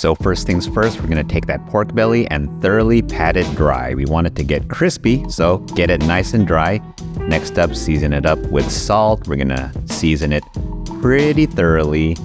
So first things first, we're gonna take that pork belly and thoroughly pat it dry. We want it to get crispy, so get it nice and dry. Next up, season it up with salt. We're gonna season it pretty thoroughly.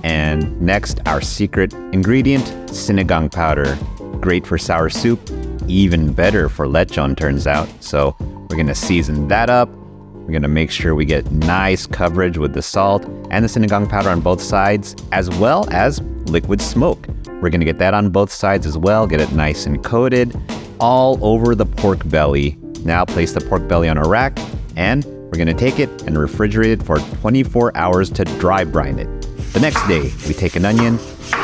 And next, our secret ingredient, sinigang powder. Great for sour soup, even better for lechon turns out. So we're gonna season that up. We're gonna make sure we get nice coverage with the salt and the sinigang powder on both sides, as well as liquid smoke. We're gonna get that on both sides as well, get it nice and coated all over the pork belly. Now place the pork belly on a rack, and we're gonna take it and refrigerate it for 24 hours to dry brine it. The next day, we take an onion,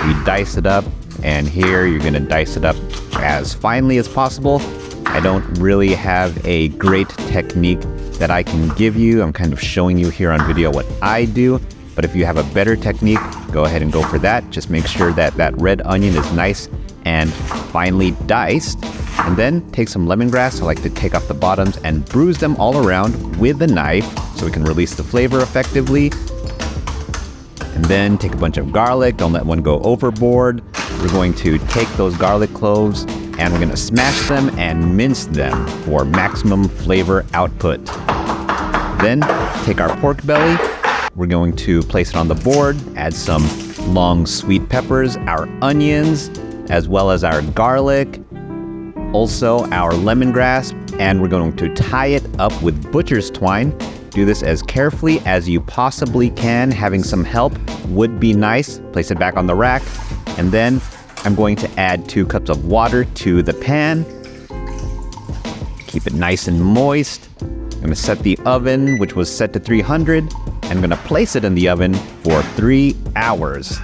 we dice it up, and here you're gonna dice it up as finely as possible. I don't really have a great technique that I can give you. I'm kind of showing you here on video what I do, but if you have a better technique, go ahead and go for that. Just make sure that that red onion is nice and finely diced. And then take some lemongrass. I like to take off the bottoms and bruise them all around with a knife so we can release the flavor effectively. And then take a bunch of garlic. Don't let one go overboard. We're going to take those garlic cloves and we're going to smash them and mince them for maximum flavor output. Then take our pork belly. We're going to place it on the board, add some long sweet peppers, our onions, as well as our garlic, also our lemongrass, and we're going to tie it up with butcher's twine. Do this as carefully as you possibly can. Having some help would be nice. Place it back on the rack, and then I'm going to add 2 cups of water to the pan. Keep it nice and moist. I'm going to set the oven, which was set to 300, and I'm going to place it in the oven for 3 hours.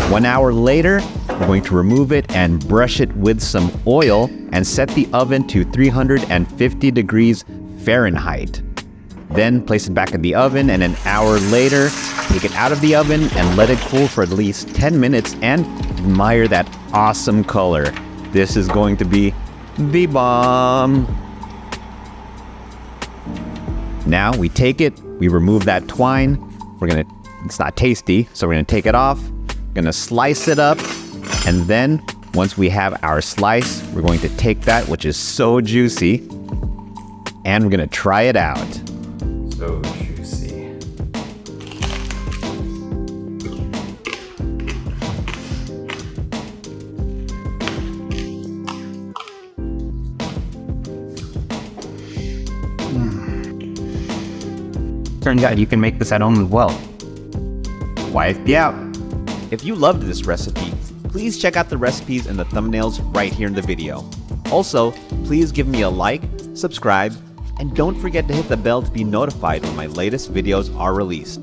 1 hour later, we're going to remove it and brush it with some oil and set the oven to 350 degrees Fahrenheit. Then place it back in the oven, and an hour later, take it out of the oven and let it cool for at least 10 minutes and admire that awesome color. This is going to be the bomb. Now we take it, we remove that twine. It's not tasty, so we're gonna take it off. We're gonna slice it up, and then once we have our slice, we're going to take that, which is so juicy, and we're gonna try it out. So juicy. Turns out you can make this at home as well. Wipe me out. If you loved this recipe, please check out the recipes in the thumbnails right here in the video. Also, please give me a like, subscribe, and don't forget to hit the bell to be notified when my latest videos are released.